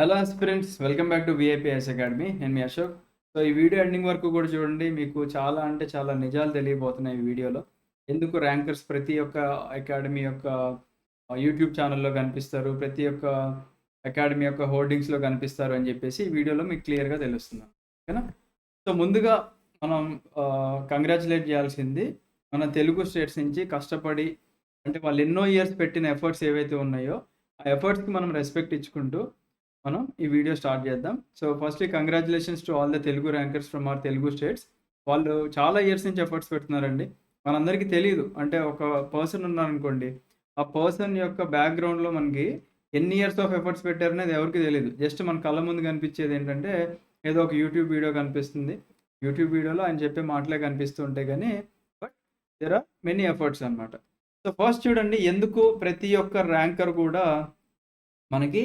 Hello aspirants, welcome back to VIPS academy. నేను మీ Ashok. So ఈ video ending వరకు కూడా చూడండి. మీకు చాలా అంటే చాలా నిజాలు తెలియబోతున్నాయి ఈ వీడియోలో. ఎందుకు ర్యాంకర్స్ ప్రతి ఒక్క అకాడమీ యొక్క యూట్యూబ్ ఛానల్‌లో కనిపిస్తారు, ప్రతి ఒక్క అకాడమీ యొక్క హోర్డింగ్స్‌లో కనిపిస్తారు అని చెప్పేసి ఈ వీడియోలో మీకు క్లియర్‌గా తెలుస్తుంది. ఓకేనా? సో ముందుగా మనం కంగ్రాచ్యులేట్ చేయాల్సింది మన తెలుగు స్టేట్స్ నుంచి కష్టపడి, అంటే వాళ్ళు ఎన్నో ఇయర్స్ పెట్టిన ఎఫర్ట్స్ ఏవైతే ఉన్నాయో ఆ ఎఫర్ట్స్‌కి మనం రెస్పెక్ట్ ఇచ్చుకుంటూ మనం ఈ వీడియో స్టార్ట్ చేద్దాం. So firstly congratulations to all the Telugu rankers from our Telugu states. వాళ్ళు చాలా ఇయర్స్ నుంచి ఎఫర్ట్స్ పెడుతున్నారండి. మనందరికీ తెలీదు. అంటే ఒక పర్సన్ ఉన్నారనుకోండి, ఆ పర్సన్ యొక్క బ్యాక్‌గ్రౌండ్‌లో మనకి ఎన్ని ఇయర్స్ ఆఫ్ ఎఫర్ట్స్ పెట్టారనేది ఎవరికీ తెలీదు. జస్ట్ మన కళ్ళ ముందు కనిపించేది ఏంటంటే, ఏదో ఒక యూట్యూబ్ వీడియో కనిపిస్తుంది. యూట్యూబ్ వీడియోలో ఆయన చెప్పే మాటలే కనిపిస్తూ ఉంటాయి గానీ, but there are many efforts అన్నమాట. సో ఫస్ట్ చూడండి, ఎందుకు ప్రతి ఒక్క ర్యాంకర్ కూడా మనకి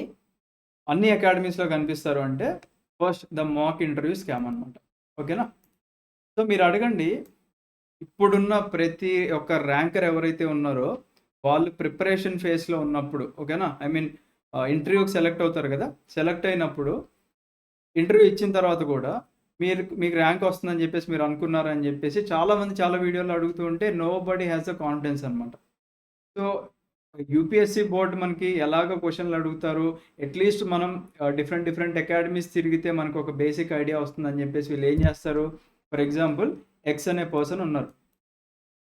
అన్ని అకాడమీస్‌లో కనిపిస్తారు అంటే, first the mock interview scam అనమాట. ఓకేనా? సో మీరు అడగండి, ఇప్పుడున్న ప్రతి ఒక్క ర్యాంకర్ ఎవరైతే ఉన్నారో, వాళ్ళు ప్రిపరేషన్ ఫేజ్‌లో ఉన్నప్పుడు, ఓకేనా? ఐ మీన్ ఇంటర్వ్యూకి సెలెక్ట్ అవుతారు కదా! సెలెక్ట్ అయినప్పుడు ఇంటర్వ్యూ ఇచ్చిన తర్వాత కూడా మీకు ర్యాంక్ వస్తుందని చెప్పేసి మీరు అనుకున్నారని చెప్పేసి చాలామంది చాలా వీడియోలో అడుగుతూ ఉంటే, నోబడీ హాస్ ద కాన్ఫిడెన్స్ అనమాట. సో యూపీఎస్సీ బోర్డ్ మనకి ఎలాగ క్వెషన్‌లు అడుగుతారు, అట్‌లీస్ట్ మనం డిఫరెంట్ అకాడమీస్ తిరిగితే మనకు ఒక బేసిక్ ఐడియా వస్తుందని చెప్పేసి వీళ్ళు ఏం చేస్తారు, ఫర్ ఎగ్జాంపుల్ ఎక్స్ అనే పర్సన్ ఉన్నారు.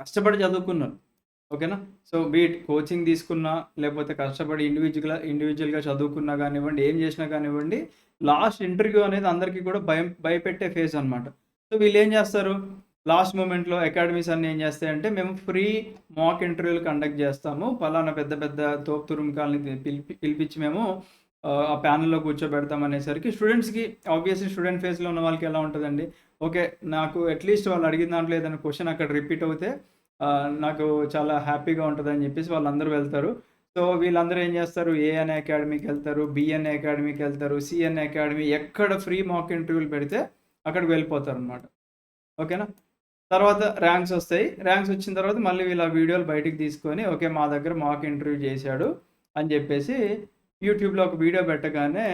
కష్టపడి చదువుకున్నారు. ఓకేనా? సో బీట్ కోచింగ్ తీసుకున్నా, లేకపోతే కష్టపడి ఇండివిడ్యువల్‌గా చదువుకున్నా గానివ్వండి, ఏం చేసినా కానివ్వండి, లాస్ట్ ఇంటర్వ్యూ అనేది అందరికీ కూడా భయపెట్టే ఫేజ్ అనమాట. సో వీళ్ళేం చేస్తారు, లాస్ట్ మొమెంట్‌లో అకాడమీస్ అన్నీ ఏం చేస్తాయంటే, మేము ఫ్రీ మాక్ ఇంటర్వ్యూలు కండక్ట్ చేస్తాము. పలానా పెద్ద పెద్ద తోపు తురుముకాల్ని పిలిపించి మేము ఆ ప్యానెల్‌లో కూర్చోబెడతాం అనేసరికి స్టూడెంట్స్‌కి, ఆబ్వియస్‌లీ స్టూడెంట్ ఫేజ్‌లో ఉన్న వాళ్ళకి ఎలా ఉంటదండి, ఓకే, నాకు అట్‌లీస్ట్ వాళ్ళు అడిగిన దాంట్లో ఏదైనా క్వెషన్ అక్కడ రిపీట్ అవుతే నాకు చాలా హ్యాపీగా ఉంటదని జెప్పేసి వాళ్ళందరూ వెళ్తారు. సో వీళ్ళందరూ ఏం జేస్తారు, ఏ అనే అకాడమీకెళ్తారు, బి అనే అకాడమీకెళ్తారు, సి అనే అకాడమీ, ఎక్కడ ఫ్రీ మాక్ ఇంటర్వ్యూలు పెడితే అక్కడికి వెళ్ళిపోతారనమాట. ఓకేనా? తర్వాత ర్యాంక్స్ ఒస్తాయి. ర్యాంక్స్ వచ్చిన తర్వాత మళ్ళీ వీళ్ళు ఆ వీడియోలు బయటికి తీసుకొని, ఓకే, మా దగ్గర మాక్ ఇంటర్వ్యూ జేశాడు అని జెప్పేసి యూట్యూబ్‌లో ఒక వీడియో పెట్టగానే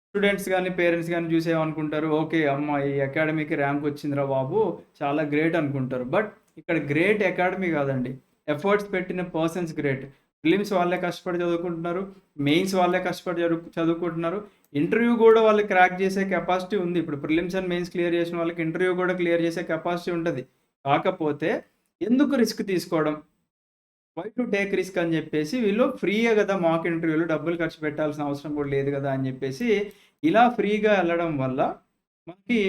స్టూడెంట్స్ గాని, పేరెంట్స్ గాని చూసి ఏమనుకుంటారు, ఓకే, అమ్మ ఈ అకాడమీకి ర్యాంక్ వచ్చిందిరా బాబు, చాలా గ్రేట్ అనుకుంటారు. బట్ ఇక్కడ గ్రేట్ అకాడమీ కాదండి. ఎఫర్ట్స్ పెట్టిన పర్సన్స్ గ్రేట్. ప్రిలిమ్స్ వాళ్ళే కష్టపడి చదువుకుంటున్నారు. మెయిన్స్ వాళ్ళే కష్టపడి చదువుకుంటున్నారు. ఇంటర్వ్యూ కూడా వాళ్ళు క్రాక్ చేసే కెపాసిటీ ఉంది. ఇప్పుడు ప్రిలిమ్స్ అండ్ మెయిన్స్ క్లియర్ చేసిన వాళ్ళకి ఇంటర్వ్యూ కూడా క్లియర్ చేసే కెపాసిటీ ఉంటది. కాకపోతే ఎందుకు రిస్క్ తీసుకోవడం? వై టు టేక్ రిస్క్ అని జెప్పేసి వీళ్ళు ఫ్రీయే గదా! మాక్ ఇంటర్వ్యూలు, డబ్బులు ఖర్చు పెట్టాల్సిన అవసరం గూడా లేదు గదా! అని జెప్పేసి ఇలా ఫ్రీగా ఎళ్ళడం వల్ల మనకి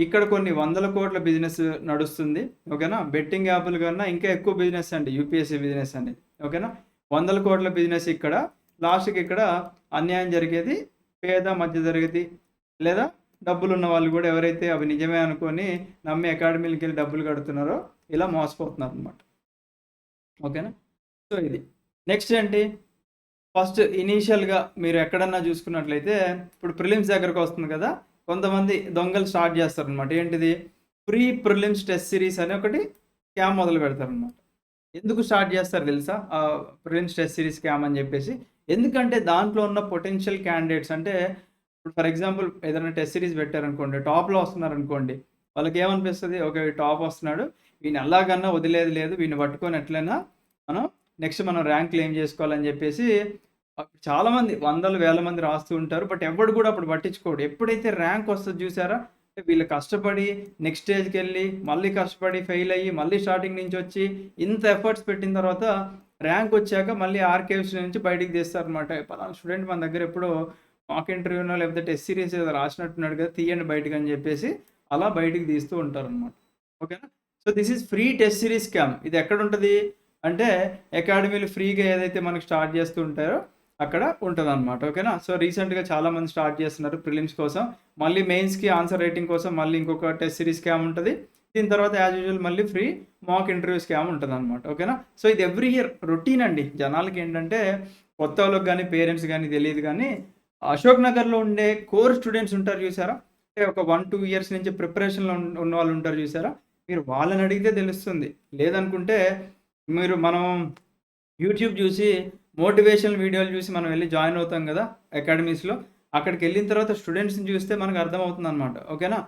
ఇక్కడ కొన్ని వందల కోట్ల బిజినెస్ నడుస్తుంది. ఓకేనా? బెట్టింగ్ యాపుల కన్నా ఇంకా ఎక్కువ బిజినెస్ అండి యూపీఎస్సీ బిజినెస్ అనేది. ఓకేనా? వందల కోట్ల బిజినెస్ ఇక్కడ. లాస్ట్‌కి ఇక్కడ అన్యాయం జరిగేది పేద, మధ్య తరగతి లేదా డబ్బులున్న వాళ్ళు గూడా, ఎవరైతే అవి నిజమే అనుకోని నమ్మి అకాడమీలకెళ్ళి డబ్బులు కడుతున్నారో ఇలా మోసపోతున్నారనమాట. ఓకేనా? సో ఇది. నెక్స్ట్ ఏంటి? ఫస్ట్ ఇనీషియల్‌గా మీరు ఎక్కడన్నా చూసుకున్నట్లయితే, ఇప్పుడు ప్రిలిమ్స్ దగ్గరకొస్తుంది కదా! కొంతమంది దొంగలు స్టార్ట్ చేస్తారనమాట. ఏంటిది? ప్రీ ప్రిలిమ్స్ టెస్ట్ సిరీస్ అని ఒకటి స్కామ్ మొదలు పెడతారనమాట. ఎందుకు స్టార్ట్ చేస్తారో తెలుసా? ప్రిలిమ్స్ టెస్ట్ సిరీస్ స్కామ్ అని చెప్పేసి. ఎందుకంటే దాంట్లో ఉన్న పొటెన్షియల్ క్యాండిడేట్స్, అంటే ఇప్పుడు ఫర్ ఎగ్జాంపుల్ ఏదైనా టెస్ట్ సిరీస్ పెట్టారనుకోండి, టాప్‌లో వస్తున్నారనుకోండి, వాళ్ళకేమనిపిస్తది, ఓకే, టాప్ వస్తున్నాడు, వీడిని ఎలాగన్నా వదిలేది లేదు, వీడిని పట్టుకొని ఎట్లైనా మనం మనం ర్యాంక్ క్లెయిమ్ చేసుకోవాలని జెప్పేసి చాలామంది వందలు, వేల మంది రాస్తూ ఉంటారు. బట్ ఎవ్వడు గూడా అప్పుడు పట్టించుకోడు. ఎప్పుడైతే ర్యాంక్ వస్తది జూసారా? వీళ్ళు కష్టపడి నెక్స్ట్ స్టేజ్‌కెళ్ళి, మళ్ళీ కష్టపడి ఫెయిల్ అయ్యి, మళ్ళీ స్టార్టింగ్ నుంచొచ్చి ఇంత ఎఫర్ట్స్ పెట్టిన తర్వాత ర్యాంక్ వచ్చాక మళ్ళీ ఆర్కైవ్స్ నుంచి బయటికి తీస్తారనమాట. పలానా స్టూడెంట్ మన దగ్గర ఎప్పుడో మాక్ ఇంటర్వ్యూనో లేకపోతే టెస్ట్ సిరీస్ ఏదో రాసినట్టున్నాడు కదా! తీయండి బయటికని జెప్పేసి అలా బయటికి తీస్తూ ఉంటారనమాట. ఓకేనా? So, this is free test series scam. ఇది ఎక్కడుంటది అంటే, అకాడమీలు ఫ్రీగా ఏదైతే మనకు స్టార్ట్ చేస్తూ ఉంటారో అక్కడ ఉంటదనమాట. ఓకేనా? సో, రీసెంట్‌గా చాలామంది స్టార్ట్ చేస్తున్నారు ప్రిలిమ్స్ కోసం. మళ్ళీ మెయిన్స్‌కి ఆన్సర్ రైటింగ్ కోసం మళ్ళీ ఇంకొక టెస్ట్ సిరీస్ స్కామ్ ఉంటది. దీని తర్వాత యాజ్ యూజువల్ మళ్ళీ ఫ్రీ మాక్ ఇంటర్వ్యూ స్కామ్ ఉంటదనమాట. ఓకేనా? సో, ఇది ఎవ్రీ ఇయర్ రొటీన్ అండి. జనాలకేంటంటే కొత్తోళ్ళకి గాని, పేరెంట్స్ గాని తెలీదు గానీ, అశోక్ నగర్‌లో ఉండే కోర్ స్టూడెంట్స్ ఉంటారు చూసారా? అంటే ఒక 1, 2 ఇయర్స్ నుంచి ప్రిపరేషన్‌లో ఉన్నవాళ్ళు ఉంటారు చూసారా? మీరు వాళ్ళని అడిగితే తెలుస్తుంది. లేదనుకుంటే మనం యూట్యూబ్ జూసి, మోటివేషనల్ వీడియోలు జూసి మనం వెళ్లి జాయిన్ అవుతాం గదా! అకాడమీస్‌లో. అక్కడికెళ్ళిన తర్వాత స్టూడెంట్స్‌ని చూస్తే మనకు అర్థమవుతుందనమాట. ఓకేనా?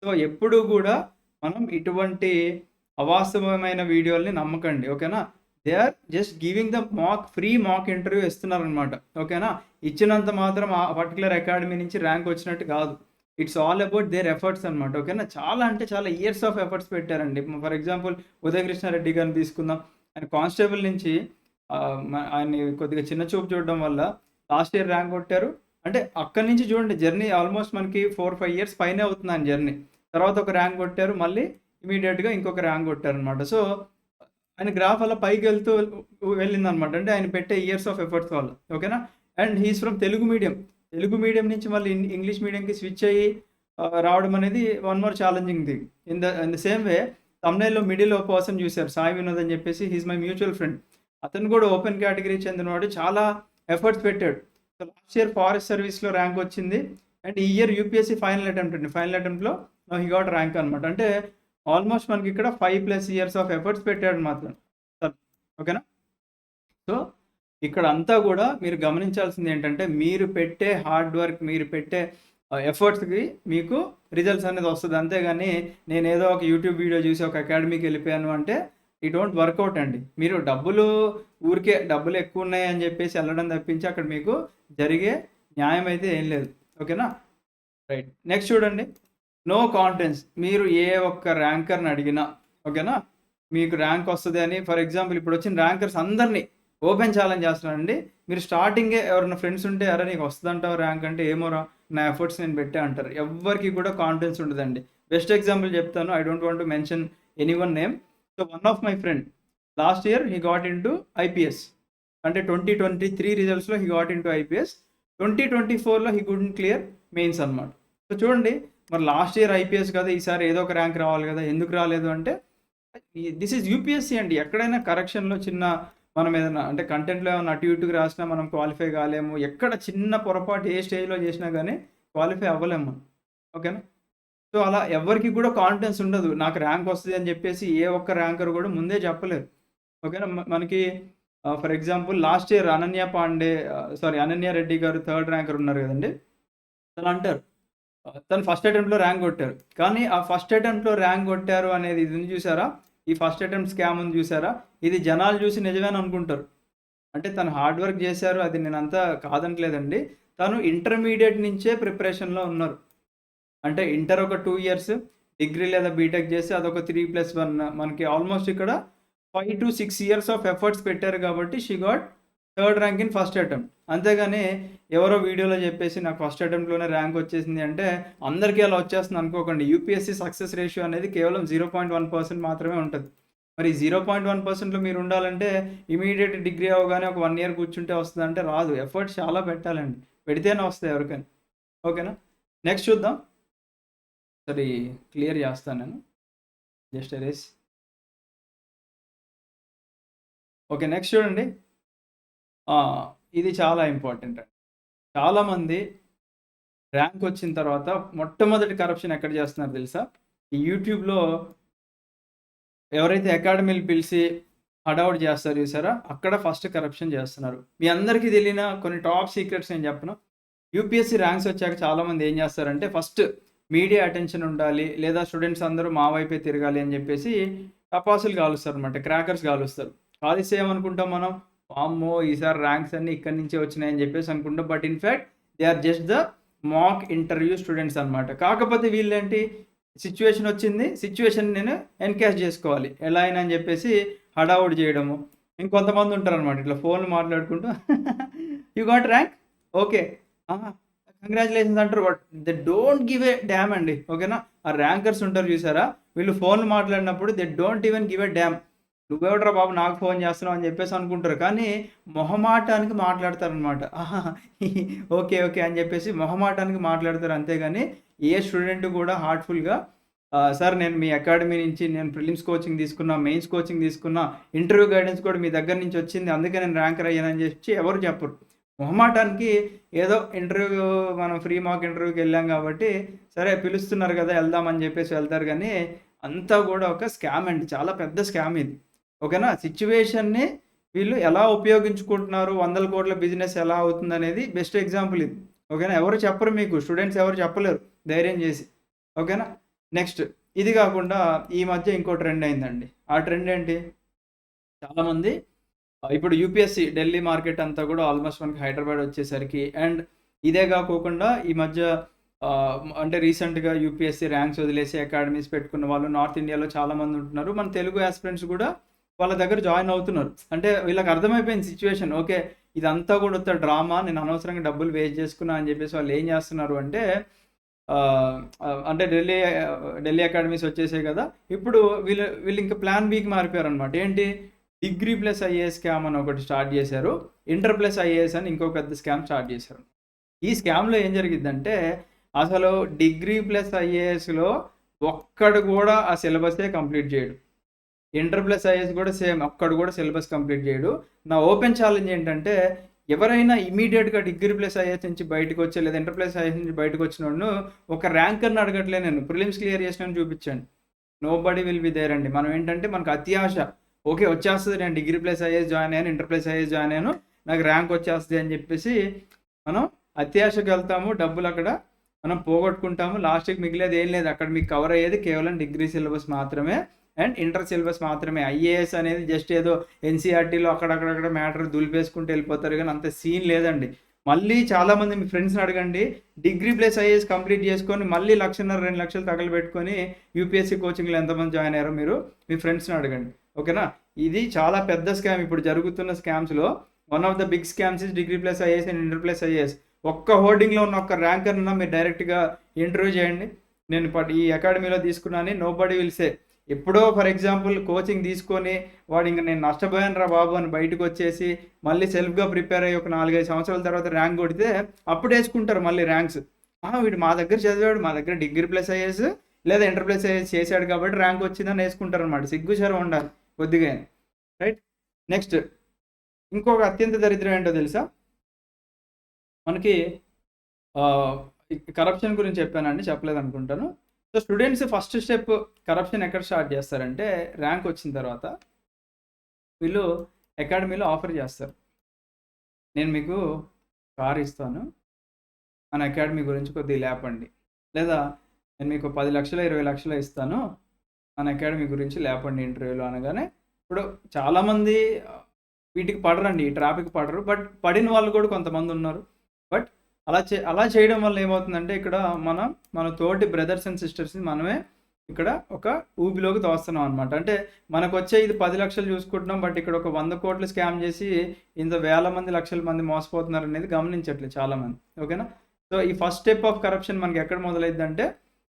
సో, ఎప్పుడూ గూడా మనం ఇటువంటి అవాస్తవమైన వీడియోలని నమ్మకండి. ఓకేనా? They are just giving the free mock interview ఇస్తున్నారనమాట. ఓకేనా? ఇచ్చినంత మాత్రం ఆ పర్టిక్యులర్ అకాడమీ నుంచి ర్యాంక్ వచ్చినట్టు కాదు. It's all about their efforts అనమాట. ఓకేనా? చాలా అంటే చాలా ఇయర్స్ ఆఫ్ ఎఫర్ట్స్ పెట్టారండి. ఫర్ ఎగ్జాంపుల్ ఉదయ్ కృష్ణారెడ్డి గారిని తీసుకుందాం. ఆయన కానిస్టేబుల్ నుంచి ఆయన్ని కొద్దిగా చిన్న చూపు చూడడం వల్ల లాస్ట్ ఇయర్ ర్యాంక్ కొట్టారు. అంటే అక్కడి నుంచి చూడండి జర్నీ ఆల్మోస్ట్ మనకి 4, 5 ఇయర్స్ పైనే అవుతుంది ఆయన జర్నీ. తర్వాత ఒక ర్యాంక్ కొట్టారు. మళ్ళీ ఇమ్మీడియేట్‌గా ఇంకొక ర్యాంక్ కొట్టారనమాట. సో, ఆయన గ్రాఫ్ అలా పైకెళ్తూ వెళ్ళిందనమాట. అంటే ఆయన పెట్టే ఇయర్స్ ఆఫ్ ఎఫర్ట్స్ వల్ల. ఓకేనా? And he is from Telugu medium. Telugu medium నుంచి మళ్ళీ ఇంగ్లీష్ మీడియంకి స్విచ్ అయ్యి రావడం అనేది one more challenging thing. In the same way థంబ్‌నెయిల్‌లో మిడిల్ ఒక పర్సన్ చూసారు. సాయి వినోద్ అని చెప్పేసి he is my mutual friend. అతను కూడా ఓపెన్ కేటగిరీకి చెందినవాడు. చాలా ఎఫర్ట్స్ పెట్టాడు. సో, లాస్ట్ ఇయర్ ఫారెస్ట్ సర్వీస్‌లో ర్యాంక్ వచ్చింది. అండ్ ఈ ఇయర్ యూపీఎస్సీ ఫైనల్ అటెంప్ట్ అండి. ఫైనల్ అటెంప్ట్‌లో హి గాట్ ర్యాంక్ అనమాట. అంటే ఆల్మోస్ట్ మనకి ఇక్కడ 5+ ఇయర్స్ ఆఫ్ ఎఫర్ట్స్ పెట్టాడు మాత్రం. ఓకేనా? సో, ఇక్కడ అంతా గూడా మీరు గమనించాల్సింది ఏంటంటే, మీరు పెట్టే హార్డ్ వర్క్, మీరు పెట్టే ఎఫర్ట్స్‌కి మీకు రిజల్ట్స్ అనేది వస్తది. అంతేగాని నేనేదో ఒక యూట్యూబ్ వీడియో చూసి ఒక అకాడమీకి వెళ్ళిపోయాను అంటే ఇట్ డోంట్ వర్కౌట్ అండి. మీరు ఊరికే డబ్బులు ఎక్కువ ఉన్నాయి అని చెప్పేసి వెళ్ళడం తప్పించి అక్కడ మీకు జరిగే న్యాయం అయితే ఏం లేదు. ఓకేనా? రైట్. నెక్స్ట్ చూడండి. No confidence. మీరు ఏ ఒక్క ర్యాంకర్‌ని అడిగినా ఓకేనా? మీకు ర్యాంక్ వస్తది అని ఫర్ ఎగ్జాంపుల్ ఇప్పుడు వచ్చిన ర్యాంకర్స్ అందరిని ఓపెన్ ఛాలెంజ్ చేస్తున్నానండి. మీరు స్టార్టింగే ఎవరైనా ఫ్రెండ్స్ ఉంటే "అరె! నీకు వస్తదంటావా ర్యాంక్" అంటే "ఏమోరా నా ఎఫర్ట్స్ నేను పెట్టా" అంటారు. ఎవ్వరికీ కూడా కాన్ఫిడెన్స్ ఉండదండి. బెస్ట్ ఎగ్జాంపుల్ చెప్తాను. I don't want to mention anyone name. So, one of my friend last year he got into IPS. అంటే 2023 రిజల్ట్స్‌లో హి గాట్ ఇంటూ ఐపీఎస్. 2024లో హి కుడెంట్ క్లియర్ మెయిన్స్ అనమాట. సో, చూడండి మరి లాస్ట్ ఇయర్ ఐపీఎస్ కదా! ఈసారి ఏదో ఒక ర్యాంక్ రావాలి కదా! ఎందుకు రాలేదు అంటే దిస్ ఈజ్ యూపీఎస్సీ అండి. ఎక్కడైనా కరెక్షన్‌లో చిన్న మనం ఏదైనా అంటే కంటెంట్‌లో ఏమన్నా అటు ఇటుగా రాసినా మనం క్వాలిఫై కాలేము. ఎక్కడ చిన్న పొరపాటు ఏ స్టేజ్‌లో చేసినా గానీ క్వాలిఫై అవ్వలేము మనం. ఓకేనా? సో, అలా ఎవ్వరికీ కూడా కాన్ఫిడెన్స్ ఉండదు. నాకు ర్యాంక్ వస్తది అని చెప్పేసి ఏ ఒక్క ర్యాంకర్ కూడా ముందే చెప్పలేరు. ఓకేనా? మనకి for example last year Ananya Reddy గారు థర్డ్ ర్యాంకర్ ఉన్నారు కదండీ! తను అంటారు తను ఫస్ట్ అటెంప్ట్‌లో ర్యాంక్ కొట్టారు. కానీ ఆ ఫస్ట్ అటెంప్ట్‌లో ర్యాంక్ కొట్టారు అనేది ఇది ఉంది చూసారా? ఈ ఫస్ట్ అటెంప్ట్ స్కామ్ ఉంది చూసారా? ఇది జనాలు చూసి నిజమేనని అనుకుంటారు. అంటే తను హార్డ్ వర్క్ చేశారు. అది నేనంతా కాదనట్లేదండి. తను ఇంటర్మీడియేట్ నుంచే ప్రిపరేషన్‌లో ఉన్నారు. అంటే ఇంటర్ ఒక 2 ఇయర్స్, డిగ్రీ లేదా బీటెక్ చేసి అదొక 3+1 మనకి ఆల్మోస్ట్ ఇక్కడ 5-6 ఇయర్స్ ఆఫ్ ఎఫర్ట్స్ పెట్టారు కాబట్టి she got third rank in first attempt. అంతేగాని ఎవరో వీడియోలో చెప్పేసి నాకు ఫస్ట్ అటెంప్ట్‌లోనే ర్యాంక్ వచ్చేసింది అంటే అందరికీ అలా వచ్చేస్తుంది అనుకోకండి. యూపీఎస్సీ సక్సెస్ రేషియో అనేది కేవలం 0.1% మాత్రమే ఉంటది. మరి 0.1%లో మీరు ఉండాలంటే ఇమ్మీడియేట్ డిగ్రీ అవ్వగానే ఒక 1 ఇయర్ కూర్చుంటే వస్తదంటే రాదు. ఎఫర్ట్స్ చాలా పెట్టాలండి. పెడితేనే వస్తాయి ఎవరికైనా. ఓకేనా? నెక్స్ట్ చూద్దాం. ఒకసారి క్లియర్ చేస్తాను నేను. Just erase. ఓకే. నెక్స్ట్ చూడండి. ఇది చాలా ఇంపార్టెంట్ అండి. చాలామంది ర్యాంక్ వచ్చిన తర్వాత మొట్టమొదటి కరప్షన్ ఎక్కడ చేస్తున్నారో తెలుసా? ఈ యూట్యూబ్‌లో ఎవరైతే అకాడమీలు పిలిచి హడావుడి చేస్తారు చూసారా? అక్కడ ఫస్ట్ కరప్షన్ చేస్తున్నారు. మీ అందరికీ తెలియని కొన్ని టాప్ సీక్రెట్స్ నేను చెప్పనా? యూపీఎస్సీ ర్యాంక్స్ వచ్చాక చాలామంది ఏం చేస్తారంటే ఫస్ట్ మీడియా అటెన్షన్ ఉండాలి. లేదా స్టూడెంట్స్ అందరూ మా వైపే తిరగాలి అని చెప్పేసి టపాసులు కాలుస్తారనమాట. క్రాకర్స్ కాలుస్తారు. కాలిస్తే ఏమనుకుంటాం మనం? వామ్మో! ఈసారి ర్యాంక్స్ అన్నీ ఇక్కడి నుంచే వచ్చినాయని చెప్పేసి అనుకుంటాం. But in fact they are just the mock interview students అనమాట. కాకపోతే వీళ్ళేంటి సిట్యుయేషన్ వచ్చింది. సిట్యుయేషన్ నేను ఎన్‌కాష్ చేసుకోవాలి. ఎలా అయినా అని చెప్పేసి హడావుడి చేయడము. ఇంకొంతమంది ఉంటారనమాట. ఇట్లా ఫోన్‌లు మాట్లాడుకుంటూ యూ గాట్ ర్యాంక్? ఓకే. ఆహా! కంగ్రాచ్యులేషన్స్ అంటారు. But they don't give a damn అండి. ఓకేనా? ఆ ర్యాంకర్స్ ఉంటారు చూసారా? వీళ్ళు ఫోన్‌లు మాట్లాడినప్పుడు they don't even give a damn. నువ్వెవడురా బాబు నాకు ఫోన్ చేస్తున్నావు అని చెప్పేసి అనుకుంటారు. కానీ మొహమాటానికి మాట్లాడతారనమాట. ఓకే. ఓకే. అని చెప్పేసి మొహమాటానికి మాట్లాడతారు అంతేగాని ఏ స్టూడెంట్ కూడా హార్ట్‌ఫుల్‌గా సార్ నేను మీ అకాడమీ నుంచి నేను ప్రిలిమ్స్ కోచింగ్ తీసుకున్నా, మెయిన్స్ కోచింగ్ తీసుకున్నా, ఇంటర్వ్యూ గైడెన్స్ కూడా మీ దగ్గర నుంచి వచ్చింది. అందుకే నేను ర్యాంకర్ అయ్యానని చెప్పి ఎవరు చెప్పరు. మొహమాటానికి ఏదో ఇంటర్వ్యూ మనం ఫ్రీ మాక్ ఇంటర్వ్యూకి వెళ్ళాం కాబట్టి సరే పిలుస్తున్నారు కదా! వెళ్దాం అని చెప్పేసి వెళ్తారు గానీ అంతా కూడా ఒక స్కామ్ అండి. చాలా పెద్ద స్కామ్ ఇది. ఓకేనా? సిట్యుయేషన్‌ని వీళ్ళు ఎలా ఉపయోగించుకుంటున్నారు, వందల కోట్ల బిజినెస్ ఎలా అవుతుందనేది బెస్ట్ ఎగ్జాంపుల్ ఇది. ఓకేనా? ఎవరు చెప్పరు మీకు. స్టూడెంట్స్ ఎవరు చెప్పలేరు ధైర్యం చేసి. ఓకేనా? నెక్స్ట్ ఇది కాకుండా ఈ మధ్య ఇంకో ట్రెండ్ అయిందండి. ఆ ట్రెండ్ ఏంటి? చాలామంది ఇప్పుడు యూపీఎస్‌సి ఢిల్లీ మార్కెట్ అంతా కూడా ఆల్మోస్ట్ మనకి హైదరాబాద్ వచ్చేసరికి అండ్ ఇదే కాకోకుండా ఈ మధ్య అంటే రీసెంట్‌గా యూపీఎస్‌సి ర్యాంక్స్ వదిలేసి అకాడమీస్ పెట్టుకున్న వాళ్ళు నార్త్ ఇండియాలో చాలామంది ఉంటున్నారు. మన తెలుగు యాస్పిరెంట్స్ కూడా వాళ్ళ దగ్గర జాయిన్ అవుతున్నారు. అంటే వీళ్ళకి అర్థమైపోయింది సిట్యుయేషన్. ఓకే. ఇదంతా కూడా ఉత్త డ్రామా. నేను అనవసరంగా డబ్బులు వేస్ట్ చేసుకున్నా అని చెప్పేసి వాళ్ళు ఏం చేస్తున్నారు అంటే అంటే ఢిల్లీ అకాడమీస్ వచ్చేసాయి కదా! ఇప్పుడు వీళ్ళు ఇంకా ప్లాన్ బికి మారిపోయారనమాట. ఏంటి? డిగ్రీ ప్లస్ ఐఏఎస్ స్కామ్ అని ఒకటి స్టార్ట్ చేశారు. ఇంటర్ ప్లస్ ఐఏఎస్ అని ఇంకో పెద్ద స్కామ్ స్టార్ట్ చేశారు. ఈ స్కామ్‌లో ఏం జరిగిద్దంటే అసలు డిగ్రీ ప్లస్ ఐఏఎస్‌లో ఒక్కడు కూడా ఆ సిలబసే కంప్లీట్ చేయడు. ఇంటర్ ప్లస్ ఐఏఎస్ కూడా సేమ్. ఒక్కడు కూడా సిలబస్ కంప్లీట్ చేయడు. నా ఓపెన్ ఛాలెంజ్ ఏంటంటే ఎవరైనా ఇమ్మీడియేట్‌గా డిగ్రీ ప్లస్ ఐఏఎస్ నుంచి బయటకొచ్చే లేదా ఇంటర్ ప్లస్ ఐఏఎస్ నుంచి బయటకొచ్చినోడిని ఒక ర్యాంకర్‌ని అడగట్లే నేను. ప్రిలిమ్స్ క్లియర్ చేసినోడిని చూపించండి. నోబడీ విల్ బి దేర్ అండి. మనం ఏంటంటే మనకు అత్యాశ. ఓకే. వచ్చేస్తది. నేను డిగ్రీ ప్లస్ ఐఏఎస్ జాయిన్ అయ్యాను. ఇంటర్ ప్లస్ ఐఏఎస్ జాయిన్ అయ్యాను. నాకు ర్యాంక్ వచ్చేస్తది అని చెప్పేసి మనం అత్యాశకెళ్తాము. డబ్బులక్కడ మనం పోగొట్టుకుంటాము. లాస్ట్‌కి మిగిలేది ఏం లేదు. అక్కడ మీకు కవర్ అయ్యేది కేవలం డిగ్రీ సిలబస్ మాత్రమే అండ్ ఇంటర్ సిలబస్ మాత్రమే. ఐఏఎస్ అనేది జస్ట్ ఏదో ఎన్‌సీఈఆర్‌టీలో అక్కడక్కడక్కడ మ్యాటర్ దులిపేసుకుంటూ వెళ్ళిపోతారు గానీ అంత సీన్ లేదండి. మళ్ళీ చాలామంది మీ ఫ్రెండ్స్‌ని అడగండి. డిగ్రీ ప్లస్ ఐఏఎస్ కంప్లీట్ చేసుకొని మళ్ళీ 1,50,000 2,00,000 తగలబెట్టుకొని యూపీఎస్‌సీ కోచింగ్‌లో ఎంతమంది జాయిన్ అయ్యారో మీరు మీ ఫ్రెండ్స్‌ని అడగండి. ఓకేనా? ఇది చాలా పెద్ద స్కామ్. ఇప్పుడు జరుగుతున్న స్కామ్స్‌లో one of the big scams is degree plus IAS and inter plus IAS. ఒక్క హోర్డింగ్‌లో ఉన్న ఒక్క ర్యాంకర్‌నన్నా మీరు డైరెక్ట్‌గా ఇంటర్వ్యూ చేయండి. నేను ఈ అకాడమీలో తీసుకున్నానని నోబడీ విల్ సే. ఎప్పుడో ఫర్ ఎగ్జాంపుల్ కోచింగ్ తీసుకొని వాడు ఇంక నేను నష్టపోయానురా బాబు అని బయటకొచ్చేసి మళ్ళీ సెల్ఫ్‌గా ప్రిపేర్ అయ్యి ఒక 4, 5 సంవత్సరాల తర్వాత ర్యాంక్ కొడితే అప్పుడేసుకుంటారు మళ్ళీ ర్యాంక్స్. వీడు మా దగ్గర చదివాడు, మా దగ్గర డిగ్రీ ప్లస్ ఐఏఎస్ లేదా ఇంటర్ ప్లస్ ఐఏఎస్ చేశాడు కాబట్టి ర్యాంక్ వచ్చిందని ఏసుకుంటారనమాట. సిగ్గు శరం ఉండాలి కొద్దిగా. రైట్? నెక్స్ట్ ఇంకొక అత్యంత దరిద్రం ఏంటో తెలుసా? మనకి కరప్షన్ గురించి చెప్పానండి. చెప్పలేదనుకుంటాను. So students first step corruption ఎక్కడ స్టార్ట్ చేస్తారంటే ర్యాంక్ వచ్చిన తర్వాత వీళ్ళు అకాడమీలో ఆఫర్ చేస్తారు. నేను మీకు కార్ ఇస్తాను. మన అకాడమీ గురించి కొద్దిగా లేపండి. లేదా నేను మీకు 10 లక్షలు 20 లక్షలు ఇస్తాను. మన అకాడమీ గురించి లేపండి ఇంటర్వ్యూలో అనగానే ఇప్పుడు చాలామంది వీటికి పడరండి. ఈ ట్రాఫిక్ పడరు. బట్ పడిన వాళ్ళు కూడా కొంతమంది ఉన్నారు. బట్ అలా చేయడం వల్ల ఏమవుతుందంటే ఇక్కడ మన తోటి బ్రదర్స్ అండ్ సిస్టర్స్‌ని మనమే ఇక్కడ ఒక ఊబిలోకి తోస్తున్నాం అనమాట. అంటే మనకొచ్చే ఇది 10 లక్షలు చూసుకుంటున్నాం. బట్ ఇక్కడ ఒక 100 కోట్లు స్కామ్ చేసి ఇంత వేల మంది, లక్షల మంది మోసపోతున్నారనేది గమనించట్లేదు చాలామంది. ఓకేనా? సో ఈ ఫస్ట్ స్టెప్ ఆఫ్ కరప్షన్ మనకి ఎక్కడ మొదలైద్దంటే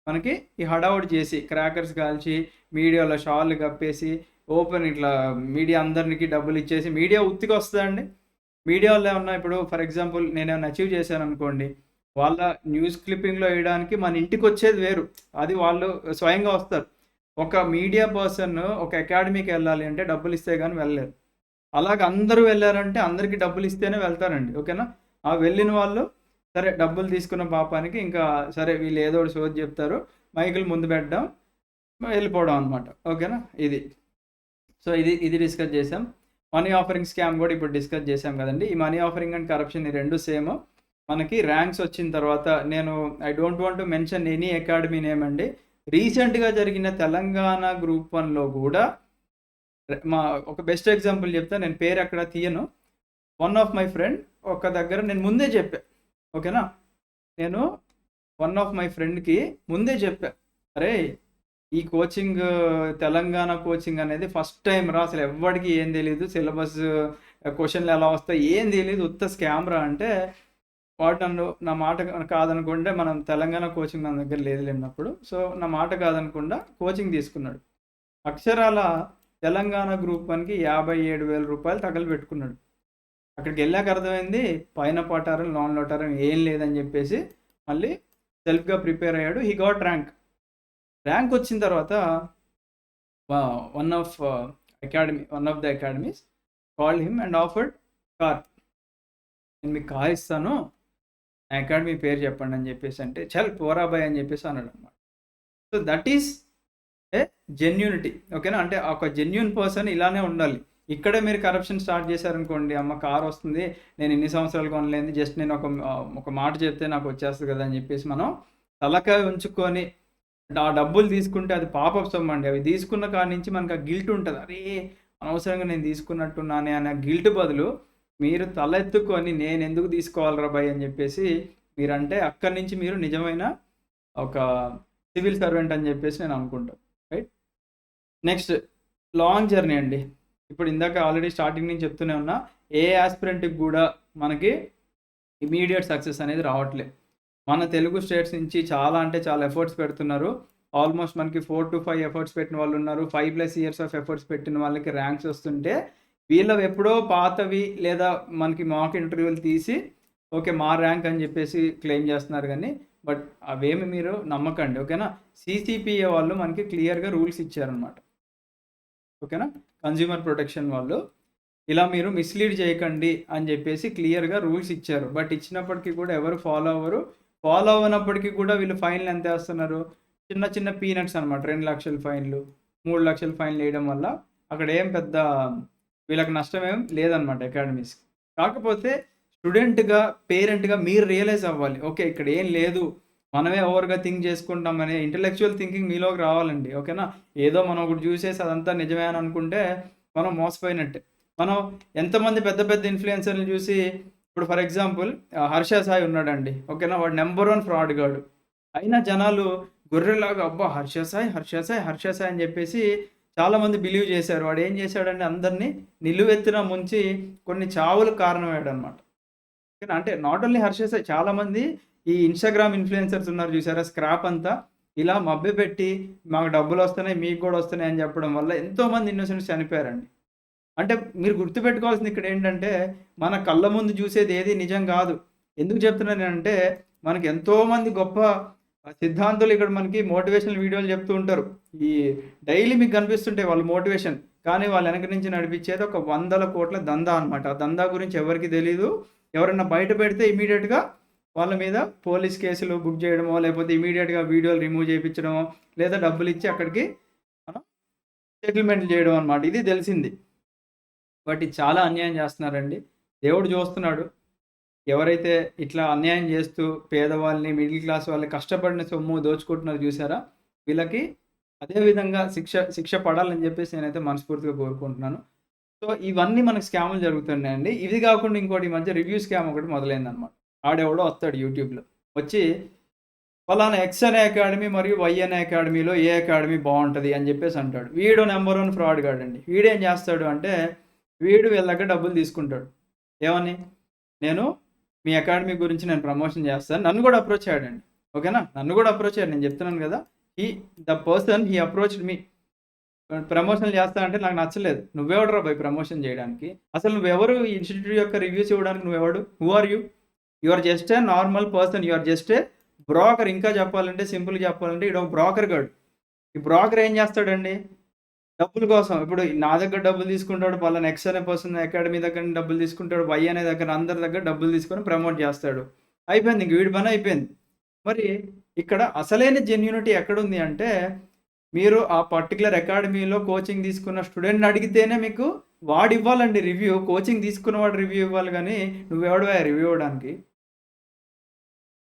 మనకి ఈ హడావుడి చేసి క్రాకర్స్ కాల్చి మీడియాలో షాల్లు కప్పేసి ఓపెన్ ఇట్లా మీడియా అందరికి డబ్బులు ఇచ్చేసి మీడియా ఉత్తికొస్తదండి. మీడియా వాళ్ళు ఏమన్నా ఇప్పుడు ఫర్ ఎగ్జాంపుల్ నేనేమన్నా అచీవ్ చేశాననుకోండి. వాళ్ళ న్యూస్ క్లిప్పింగ్‌లో ఎయడానికి మన ఇంటికొచ్చేది వేరు. అది వాళ్ళు స్వయంగా వస్తారు. ఒక మీడియా పర్సన్ ఒక అకాడమీకి వెళ్ళాలి అంటే డబ్బులిస్తే గాని వెళ్ళలేరు. అలాగ అందరూ వెళ్లారంటే అందరికి డబ్బులిస్తేనే వెళ్తారండి. ఓకేనా? ఆ వెళ్ళిన వాళ్ళు సరే డబ్బులు తీసుకున్న పాపానికి ఇంకా సరే వీళ్ళు ఏదో ఒకటి సోది చెప్తారు. మైకులు ముందు పెట్టడం, వెళ్ళిపోవడం అనమాట. ఓకేనా? ఇది. సో ఇది డిస్కస్ చేసాం. మనీ ఆఫరింగ్ స్కామ్ కూడా ఇప్పుడు డిస్కస్ చేసాం కదండీ. ఈ మనీ ఆఫరింగ్ అండ్ కరప్షన్ ఈ 2 సేమ్. మనకి ర్యాంక్స్ వచ్చిన తర్వాత నేను I don't want to mention any academy name అండి. రీసెంట్‌గా జరిగిన తెలంగాణ గ్రూప్ 1లో కూడా ఒక బెస్ట్ ఎగ్జాంపుల్ చెప్తా. నేను పేరు ఎక్కడ తీయను. వన్ ఆఫ్ మై ఫ్రెండ్ ఒక దగ్గర నేను ముందే చెప్పా. ఓకేనా? నేను వన్ ఆఫ్ మై ఫ్రెండ్‌కి ముందే చెప్పా. అరేయ్! ఈ కోచింగ్ తెలంగాణ కోచింగ్ అనేది ఫస్ట్ టైమ్ రా. అసలు ఎవ్వడికి ఏం తెలీదు. సిలబస్ క్వెషన్‌లు ఎలా వస్తాయి ఏం తెలీదు. ఉత్త స్కామ్ రా అంటే వాడు నా మాట కాదనుకుంటే మనం తెలంగాణ కోచింగ్ మన దగ్గర లేదులేనప్పుడు. సో నా మాట కాదనకుండా కోచింగ్ తీసుకున్నాడు. అక్షరాల తెలంగాణ గ్రూప్ 1కి రూ. 57,000 తగలబెట్టుకున్నాడు. అక్కడికెళ్ళాక అర్థమైంది పైన పటారం, నాన్ లోటారం ఏం లేదని చెప్పేసి మళ్ళీ సెల్ఫ్‌గా ప్రిపేర్ అయ్యాడు. హి గాట్ ర్యాంక్. ర్యాంక్ వచ్చిన తర్వాత one of the academies called him and offered car. నేను మీకు కార్ ఇస్తాను. నా అకాడమీ పేరు చెప్పండి అని చెప్పేసి అంటే చల్ పోరా బాయ్ అని చెప్పేసి అన్నాడనమాట. So that is a genuinity. ఓకేనా? అంటే ఒక జెన్యూన్ పర్సన్ ఇలానే ఉండాలి. ఇక్కడే మీరు కరప్షన్ స్టార్ట్ చేశారనుకోండి, అమ్మ కార్ వస్తుంది, నేను ఇన్ని సంవత్సరాలు కొనలేనిది జస్ట్ నేను ఒక మాట చెప్తే నాకు వచ్చేస్తది కదా అని చెప్పేసి మనం తలకాయ ఉంచుకొని ఆ డబ్బులు తీసుకుంటే అది పాపపు సొమ్మండి. అవి తీసుకున్న కాడి నుంచి మనకు ఆ గిల్ట్ ఉంటది. అరే! అనవసరంగా నేను తీసుకున్నట్టున్నానే అనే గిల్ట్ బదులు మీరు తలెత్తుకొని నేనెందుకు తీసుకోవాలిరా భయ్ అని చెప్పేసి మీరంటే అక్కడి నుంచి మీరు నిజమైన ఒక సివిల్ సర్వెంట్ అని చెప్పేసి నేను అనుకుంటా. రైట్? నెక్స్ట్ లాంగ్ జర్నీ అండి. ఇప్పుడు ఇందాక ఆల్రెడీ స్టార్టింగ్ నుంచి చెప్తూనే ఉన్నా. ఏ యాస్పిరెంట్‌కి గూడా మనకి ఇమ్మీడియేట్ సక్సెస్ అనేది రావట్లేదు. మన తెలుగు స్టేట్స్ నుంచి చాలా అంటే చాలా ఎఫర్ట్స్ పెడుతున్నారు. ఆల్మోస్ట్ మనకి 4-5 ఎఫర్ట్స్ పెట్టిన వాళ్ళున్నారు. 5+ ఇయర్స్ ఆఫ్ ఎఫర్ట్స్ పెట్టిన వాళ్ళకి ర్యాంక్స్ వస్తుంటే, వీళ్ళవి ఎప్పుడో పాతవి లేదా మనకి మాక్ ఇంటర్వ్యూలు తీసి ఓకే. మా ర్యాంక్ అని చెప్పేసి క్లెయిమ్ చేస్తున్నారు గానీ, బట్ అవేమి మీరు నమ్మకండి. ఓకేనా? సీసీపీఏ వాళ్ళు మనకి క్లియర్‌గా రూల్స్ ఇచ్చారనమాట. ఓకేనా? కన్స్యూమర్ ప్రొటెక్షన్ వాళ్ళు ఇలా మీరు మిస్‌లీడ్ చేయకండి అని చెప్పేసి క్లియర్‌గా రూల్స్ ఇచ్చారు. బట్ ఇచ్చినప్పటికి కూడా ఎవరు ఫాలో అవ్వరు. ఫాలో అవ్వనప్పటికి కూడా వీళ్ళు ఫైన్‌లు ఎంతేస్తున్నారు? చిన్న చిన్న పీనట్స్ అనమాట. 2,00,000 ఫైన్‌లు, 3,00,000 ఫైన్‌లు ఏయడం వల్ల అక్కడ ఏం పెద్ద వీళ్ళకి నష్టమేం లేదనమాట అకాడమీస్‌కి. కాకపోతే స్టూడెంట్‌గా, పేరెంట్‌గా మీరు రియలైజ్ అవ్వాలి. ఓకే. ఇక్కడ ఏం లేదు. మనమే ఓవర్‌గా థింక్ చేసుకుంటామనే ఇంటలెక్చువల్ థింకింగ్ మీలోకి రావాలండి. ఓకేనా? ఏదో మనం ఒకటి చూసేసి అదంతా నిజమే అని అనుకుంటే మనం మోసపోయినట్టే. మనం ఎంతమంది పెద్ద పెద్ద ఇన్‌ఫ్లుయెన్సర్‌లని చూసి ఇప్పుడు ఫర్ ఎగ్జాంపుల్ 'హర్ష సాయి' ఉన్నాడండి. ఓకేనా? వాడు నంబర్ 1 ఫ్రాడ్ గాడు. అయినా జనాలు గొర్రెలాగా అబ్బా! 'హర్ష సాయి', 'హర్ష సాయి', 'హర్ష సాయి' అని చెప్పేసి చాలామంది బిలీవ్ చేశారు. వాడేం చేశాడంటే అందరిని నిలువెత్తున ముంచి కొన్ని చావులకు కారణమయ్యాడనమాట. ఓకేనా? అంటే నాట్ ఓన్లీ 'హర్ష సాయి' చాలామంది ఈ ఇన్‌స్టాగ్రామ్ ఇన్‌ఫ్లుయెన్సర్స్ ఉన్నారు చూసారా? స్క్రాప్ అంతా ఇలా మభ్యపెట్టి మాకు డబ్బులొస్తున్నాయి, మీకు గూడా వస్తున్నాయి అని చెప్పడం వల్ల ఎంతోమంది ఇన్నోసెంట్స్ చనిపోయారండి. అంటే మీరు గుర్తుపెట్టుకోవాల్సింది ఇక్కడేంటంటే, మన కళ్ళ ముందు చూసేది ఏది నిజం గాదు. ఎందుకు చెప్తున్నానంటే, మనకి ఎంతోమంది గొప్ప సిద్ధాంతులు ఇక్కడ మనకి మోటివేషనల్ వీడియోలు చెప్తూ ఉంటారు. ఈ డైలీ మీకు కనిపిస్తుంటాయి వాళ్ళ మోటివేషన్. కానీ వాళ్ళ వెనక నుంచి నడిపించేది ఒక 100,00,00,000 దందా అనమాట. ఆ దందా గురించి ఎవరికీ తెలీదు. ఎవరన్నా బయట పెడితే ఇమ్మీడియేట్‌గా వాళ్ళ మీద పోలీస్ కేసులు బుక్ చేయడమో, లేకపోతే ఇమ్మీడియేట్‌గా వీడియోలు రిమూవ్ చేపించడమో, లేదా డబ్బులిచ్చి అక్కడికి మనం సెటిల్‌మెంట్లు చేయడం అనమాట. ఇది తెలిసింది. బట్ ఇది చాలా అన్యాయం చేస్తున్నారండి. దేవుడు చూస్తున్నాడు. ఎవరైతే ఇట్లా అన్యాయం చేస్తూ పేదవాళ్ళని, మిడిల్ క్లాస్ వాళ్ళని కష్టపడిన సొమ్ము దోచుకుంటున్నారో చూసారా? వీళ్ళకి అదే విధంగా శిక్ష పడాలని చెప్పేసి నేనైతే మనస్ఫూర్తిగా కోరుకుంటున్నాను. సో, ఇవన్నీ మనకు స్కాములు జరుగుతున్నాయండి. ఇది కాకుండా ఇంకోటి ఈ మధ్య రివ్యూ స్కామ్ ఒకటి మొదలైందనమాట. ఆడెవడో వస్తాడు యూట్యూబ్‌లో. వచ్చి ఫలానా ఎక్స్ అనే అకాడమీ మరియు వై అనే అకాడమీలో ఏ అకాడమీ బావుంటది అని చెప్పేసి అంటాడు. వీడు నంబర్ 1 ఫ్రాడ్ గాడండి. వీడేం చేస్తాడు అంటే వీడు వీళ్ళ దగ్గర డబ్బులు తీసుకుంటాడు. ఏమని? నేను మీ అకాడమీ గురించి నేను ప్రమోషన్ చేస్తాను. నన్ను కూడా అప్రోచ్ అయ్యాడండి. ఓకేనా? నన్ను కూడా అప్రోచ్ అయ్యాడు. నేను చెప్తున్నాను కదా! The person he approached me. ప్రమోషన్‌లు చేస్తా అంటే నాకు నచ్చలేదు. నువ్వెవడురా భయ్ ప్రమోషన్ చేయడానికి? అసలు నువ్వెవరు? ఈ ఇన్‌స్టిట్యూట్ యొక్క రివ్యూస్ ఇవ్వడానికి నువ్వెవడు? Who are you? You are just a normal person. You are just a broker. ఇంకా చెప్పాలంటే సింపుల్‌గా చెప్పాలంటే ఈడొక బ్రోకర్ గాడు. ఈ బ్రోకర్ ఏం చేస్తాడండి? డబ్బుల కోసం. ఇప్పుడు నా దగ్గర డబ్బులు తీసుకుంటాడు. పలానా ఎక్స్ అనే పర్సన్ అకాడమీ దగ్గర నుంచి డబ్బులు తీసుకుంటాడు. వై అనే దగ్గర అందరి దగ్గర డబ్బులు తీసుకొని ప్రమోట్ చేస్తాడు. అయిపోయింది. ఇంక వీడి పని అయిపోయింది. మరి ఇక్కడ అసలైన జెన్యూనిటీ ఎక్కడుంది అంటే, మీరు ఆ పర్టిక్యులర్ అకాడమీలో కోచింగ్ తీసుకున్న స్టూడెంట్‌ని అడిగితేనే మీకు వాడివ్వాలండి రివ్యూ. కోచింగ్ తీసుకున్నవాడు రివ్యూ ఇవ్వాలి గానీ, నువ్వెవడివయ్యా రివ్యూ ఇవ్వడానికి?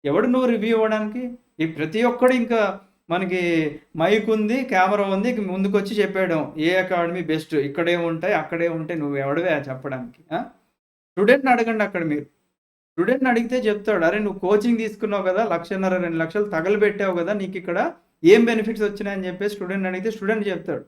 ఎవడు నువ్వు రివ్యూ ఇవ్వడానికి? ఈ ప్రతి ఒక్కడు ఇంకా మనకి మైక్ ఉంది, కెమెరా ఉంది. ఇక ముందుకొచ్చి చెప్పేయడం. ఏ అకాడమీ బెస్ట్. ఇక్కడే ఉంటాయి, అక్కడే ఉంటాయి. నువ్వెవడివయ్యా చెప్పడానికి? ఆ! స్టూడెంట్‌ని అడగండి అక్కడ మీరు. స్టూడెంట్‌ని అడిగితే చెప్తాడు. అరే! నువ్వు కోచింగ్ తీసుకున్నావు కదా! 1,50,000, 2,00,000 తగలబెట్టావు కదా! నీకిక్కడ ఏం బెనిఫిట్స్ వచ్చినాయని చెప్పేసి స్టూడెంట్‌ని అడిగితే స్టూడెంట్ చెప్తాడు.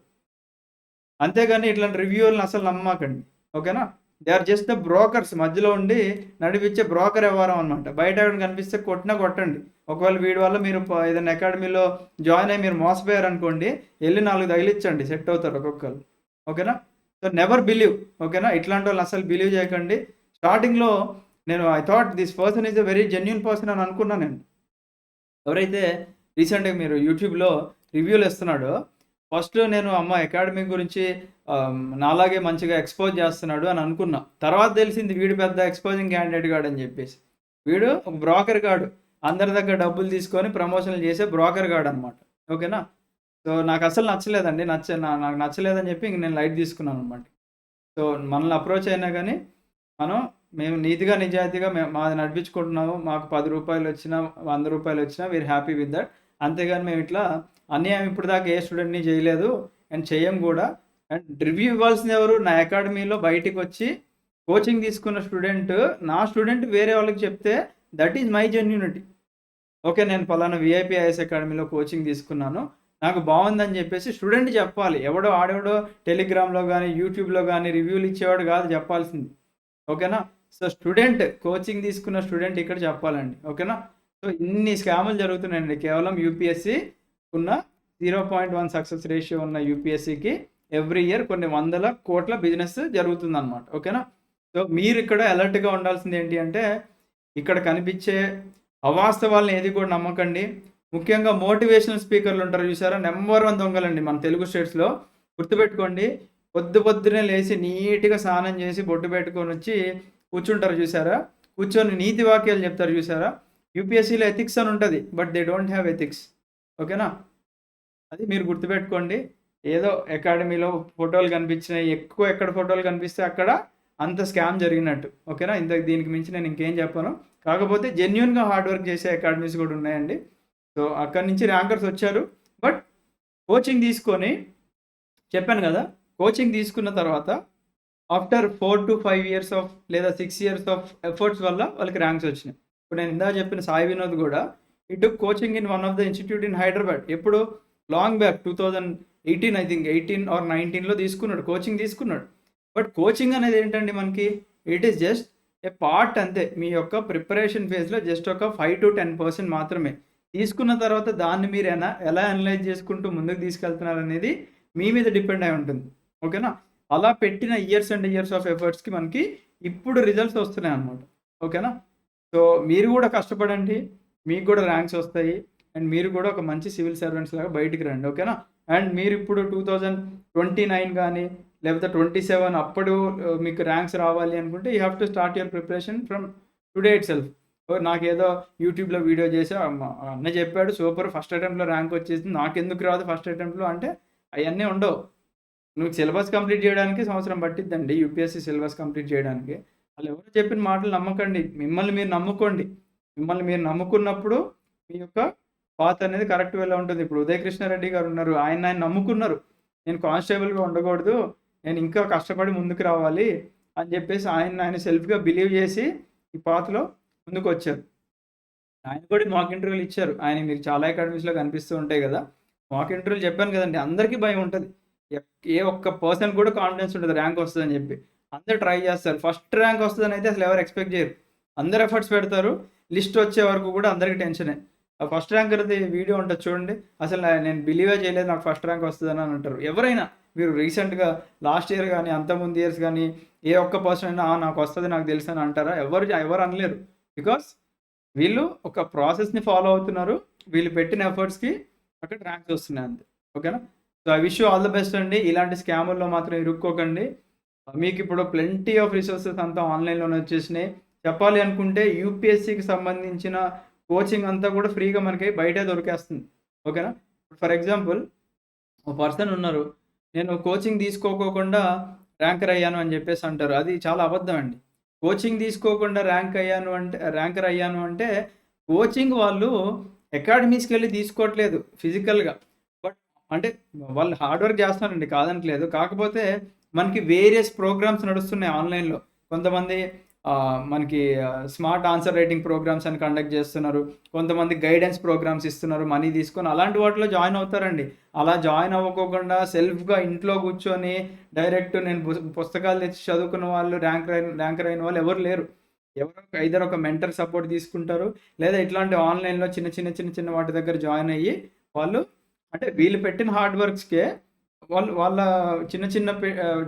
అంతేగాని ఇట్లాంటి రివ్యూలను అసలు నమ్మకండి. ఓకేనా? They are just the brokers. మధ్యలో ఉండి నడిపించే బ్రోకర్ వ్యవహారం అనమాట. బయట ఎవరైనా కనిపిస్తే కొట్టినా కొట్టండి. ఒకవేళ వీడి వల్ల మీరు ఏదైనా అకాడమీలో జాయిన్ అయ్యి మీరు మోసపోయారనుకోండి, ఎళ్లి 4 తగిలిచ్చండి. సెట్ అవుతారు ఒక్కొక్కళ్ళు. ఓకేనా? So, never believe. ఓకేనా? ఇట్లాంటి వాళ్ళని అసలు బిలీవ్ చేయకండి. స్టార్టింగ్‌లో నేను I thought this person is a very genuine person అని అనుకున్నా నేను. ఎవరైతే రీసెంట్‌గా మీరు యూట్యూబ్‌లో రివ్యూలు ఇస్తున్నాడో, ఫస్ట్ నేను అమ్మ అకాడమీ గురించి నాలాగే మంచిగా ఎక్స్‌పోజ్ చేస్తున్నాడు అని అనుకున్నా. తర్వాత తెలిసింది వీడు పెద్ద ఎక్స్‌పోజింగ్ క్యాండిడేట్ గాడని చెప్పేసి. వీడు ఒక బ్రోకర్ గాడు. అందరి దగ్గర డబ్బులు తీసుకొని ప్రమోషన్‌లు చేసే బ్రోకర్ గాడనమాట. ఓకేనా? సో, నాకసలు నచ్చలేదండి. నాకు నచ్చలేదని చెప్పి ఇంక నేను లైట్ తీసుకున్నాననమాట. సో మనల్ని అప్రోచ్ అయినా కానీ మేము నీతిగా నిజాయితీగా మాది నడిపించుకుంటున్నాము. మాకు రూ. 10 వచ్చినా, రూ. 100 వచ్చినా వీఆర్ హ్యాపీ విత్ దట్. అంతేగాని మేము ఇట్లా అన్యాయం ఇప్పటిదాకా ఏ స్టూడెంట్‌ని చేయలేదు అండ్ చెయ్యం కూడా. అండ్ రివ్యూ ఇవ్వాల్సింది ఎవరు? నా అకాడమీలో బయటికొచ్చి కోచింగ్ తీసుకున్న స్టూడెంట్, నా స్టూడెంట్ వేరే వాళ్ళకి చెప్తే that is my genuinity. Okay, నేను పలానా వీఐపీ ఐఏఎస్ అకాడమీలో కోచింగ్ తీసుకున్నాను, నాకు బాగుందని చెప్పేసి స్టూడెంట్ చెప్పాలి. ఆడెవడో టెలిగ్రామ్‌లో గానీ, యూట్యూబ్‌లో గానీ రివ్యూలు ఇచ్చేవాడు కాదు చెప్పాల్సింది. ఓకేనా? సో స్టూడెంట్, కోచింగ్ తీసుకున్న స్టూడెంట్ ఇక్కడ చెప్పాలండి. ఓకేనా? సో ఇన్ని స్కాములు జరుగుతున్నాయండి. కేవలం యూపీఎస్సీ ఉన్న 0.1 సక్సెస్ రేషియో ఉన్న యూపీఎస్సీకి ఎవ్రీ ఇయర్ కొన్ని వందల కోట్ల బిజినెస్ జరుగుతుందన్నమాట. ఓకేనా? సో మీరు ఇక్కడ అలర్ట్‌గా ఉండాల్సింది ఏంటి అంటే, ఇక్కడ కనిపించే అవాస్తవాలను ఏది కూడా నమ్మకండి. ముఖ్యంగా మోటివేషనల్ స్పీకర్లు ఉంటారు చూసారా, నెంబర్ 1 దొంగలండి మన తెలుగు స్టేట్స్‌లో. గుర్తుపెట్టుకోండి. పొద్దున్నే లేచి నీట్‌గా స్నానం చేసి బొట్టు పెట్టుకొని వచ్చి కూర్చుంటారు చూసారా, కూర్చొని నీతి వాక్యాలు చెప్తారు చూసారా. యూపీఎస్సీలో ఎథిక్స్ అని ఉంటుంది, but they don't have ethics. ఓకేనా? అది మీరు గుర్తుపెట్టుకోండి. ఏదో అకాడమీలో ఫోటోలు కనిపించినాయి, ఎక్కువ ఎక్కడ ఫోటోలు కనిపిస్తే అక్కడ అంత స్కామ్ జరిగినట్టు. ఓకేనా? దీనికి మించి నేను ఇంకేం చెప్పను. కాకపోతే జెన్యూన్‌గా హార్డ్ వర్క్ చేసే అకాడమీస్ కూడా ఉన్నాయండి. సో అక్కడి నుంచి ర్యాంకర్స్ వచ్చారు. బట్ కోచింగ్ తీసుకొని, చెప్పాను కదా, కోచింగ్ తీసుకున్న తర్వాత ఆఫ్టర్ 4 to 5 ఇయర్స్ ఆఫ్ లేదా 6 ఇయర్స్ ఆఫ్ ఎఫర్ట్స్ వల్ల వాళ్ళకి ర్యాంక్స్ వచ్చినాయి. ఇప్పుడు నేను ఇందాక చెప్పిన సాయి వినోద్ కూడా ఈ took coaching in one of the institute in Hyderabad. ఎప్పుడు? Long back 2018 I think 18 or 19లో తీసుకున్నాడు, కోచింగ్ తీసుకున్నాడు. బట్ కోచింగ్ అనేది ఏంటండి మనకి, it is just a part అంతే. మీ యొక్క ప్రిపరేషన్ ఫేజ్లో జస్ట్ ఒక 5 to 10% మాత్రమే. తీసుకున్న తర్వాత దాన్ని మీరు ఎలా అనలైజ్ చేసుకుంటూ ముందుకు తీసుకెళ్తున్నారు అనేది మీ మీద డిపెండ్ అయి ఉంటుంది. ఓకేనా? అలా పెట్టిన ఇయర్స్ అండ్ ఇయర్స్ ఆఫ్ ఎఫర్ట్స్కి మనకి ఇప్పుడు రిజల్ట్స్ వస్తున్నాయి అన్నమాట. ఓకేనా? సో మీరు కూడా కష్టపడండి, మీకు కూడా ర్యాంక్స్ వస్తాయి అండ్ మీరు కూడా ఒక మంచి సివిల్ సర్వెంట్స్ లాగా బయటికి రండి. ఓకేనా? అండ్ మీరు ఇప్పుడు 2029 కానీ లేకపోతే 27 అప్పుడు మీకు ర్యాంక్స్ రావాలి అనుకుంటే you have to start your preparation from today it self. నాకేదో యూట్యూబ్లో వీడియో చేసి అన్న చెప్పాడు సూపర్, ఫస్ట్ అటెంప్ట్లో ర్యాంక్ వచ్చేసింది, నాకెందుకు రాదు ఫస్ట్ అటెంప్ట్లో అంటే అవన్నీ ఉండవు. నువ్వు సిలబస్ కంప్లీట్ చేయడానికి సంవత్సరం పట్టిద్దండి, యూపీఎస్సీ సిలబస్ కంప్లీట్ చేయడానికి. వాళ్ళు ఎవరు చెప్పిన మాటలు నమ్మకండి, మిమ్మల్ని మీరు నమ్ముకోండి. మిమ్మల్ని మీరు నమ్ముకున్నప్పుడు మీ యొక్క పాత్ అనేది కరెక్ట్ వేలో ఉంటుంది. ఇప్పుడు ఉదయ్ కృష్ణారెడ్డి గారు ఉన్నారు, ఆయన నమ్ముకున్నారు, నేను కానిస్టేబుల్గా ఉండకూడదు, నేను ఇంకా కష్టపడి ముందుకు రావాలి అని చెప్పేసి ఆయన సెల్ఫ్గా బిలీవ్ చేసి ఈ పాత్లో ముందుకు వచ్చారు. ఆయన కూడా మాక్ ఇంటర్వ్యూలు ఇచ్చారు. మీకు చాలా అకాడమీస్లో కనిపిస్తూ ఉంటాయి కదా, మాక్ ఇంటర్వ్యూలు చెప్పాను కదండి. అందరికీ భయం ఉంటుంది, ఏ ఒక్క పర్సన్ కూడా కాన్ఫిడెన్స్ ఉంటుంది ర్యాంక్ వస్తుందని చెప్పి. అందరు ట్రై చేస్తారు, ఫస్ట్ ర్యాంక్ వస్తుందని అయితే అసలు ఎవరు ఎక్స్పెక్ట్ చేయరు. అందరు ఎఫర్ట్స్ పెడతారు, లిస్ట్ వచ్చే వరకు కూడా అందరికీ టెన్షనే. ఆ ఫస్ట్ ర్యాంకర్ది వీడియో ఉంటుంది చూడండి, అసలు నేను బిలీవే చేయలేదు నాకు ఫస్ట్ ర్యాంక్ వస్తుందని అని అంటారు. ఎవరైనా మీరు రీసెంట్గా లాస్ట్ ఇయర్ కానీ అంతకుముందు ఇయర్స్ కానీ ఏ ఒక్క పర్సన్ అయినా నాకు వస్తుంది నాకు తెలుసు అని అంటారా? ఎవరు అనలేరు. బికాస్ వీళ్ళు ఒక ప్రాసెస్ని ఫాలో అవుతున్నారు, వీళ్ళు పెట్టిన ఎఫర్ట్స్కి అక్కడ ర్యాంక్స్ వస్తున్నాయి అంతే. ఓకేనా? So I wish you all the best అండి. ఇలాంటి స్కాముల్లో మాత్రం ఇరుక్కోకండి. మీకు ఇప్పుడు ప్లెంటీ ఆఫ్ రిసోర్సెస్ అంతా ఆన్లైన్లోనే వచ్చేసినాయి. చెప్పాలి అనుకుంటే యూపీఎస్సీకి సంబంధించిన కోచింగ్ అంతా కూడా ఫ్రీగా మనకి బయటే దొరికేస్తుంది. ఓకేనా? ఫర్ ఎగ్జాంపుల్ ఒక పర్సన్ ఉన్నారు, నేను కోచింగ్ తీసుకోకుండా ర్యాంకర్ అయ్యాను అని చెప్పేసి అంటారు. అది చాలా అబద్ధం అండి. కోచింగ్ తీసుకోకుండా ర్యాంకర్ అయ్యాను అంటే కోచింగ్ వాళ్ళు అకాడమీస్కి వెళ్ళి తీసుకోవట్లేదు ఫిజికల్గా, బట్ అంటే వాళ్ళు హార్డ్ వర్క్ చేస్తున్నారండి, కాదనట్లేదు. కాకపోతే మనకి వేరియస్ ప్రోగ్రామ్స్ నడుస్తున్నాయి ఆన్లైన్లో. కొంతమంది మనకి స్మార్ట్ ఆన్సర్ రైటింగ్ ప్రోగ్రామ్స్ అని కండక్ట్ చేస్తున్నారు, కొంతమంది గైడెన్స్ ప్రోగ్రామ్స్ ఇస్తున్నారు మనీ తీసుకొని, అలాంటి వాటిలో జాయిన్ అవుతారండి. అలా జాయిన్ అవ్వకోకుండా సెల్ఫ్గా ఇంట్లో కూర్చొని డైరెక్ట్ నేను పుస్తకాలు తెచ్చి చదువుకున్న వాళ్ళు ర్యాంకర్ అయిన వాళ్ళు ఎవరు లేరు. ఎవరో ఐదర్ ఒక మెంటర్ సపోర్ట్ తీసుకుంటారు, లేదా ఇట్లాంటి ఆన్లైన్లో చిన్న వాటి దగ్గర జాయిన్ అయ్యి వాళ్ళు అంటే వీళ్ళు పెట్టిన హార్డ్ వర్క్స్కే వాళ్ళ చిన్న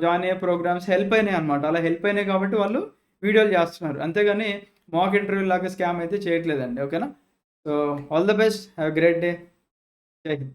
జాయిన్ అయ్యే ప్రోగ్రామ్స్ హెల్ప్ అయినాయి అనమాట. అలా హెల్ప్ అయినాయి కాబట్టి వాళ్ళు వీడియోలు చేస్తున్నారు, అంతేగాని మాక్ ఇంటర్వ్యూ లాగా స్కామ్ అయితే చేయట్లేదండి. ఓకేనా? So all the best, have a great day. జై హింద్.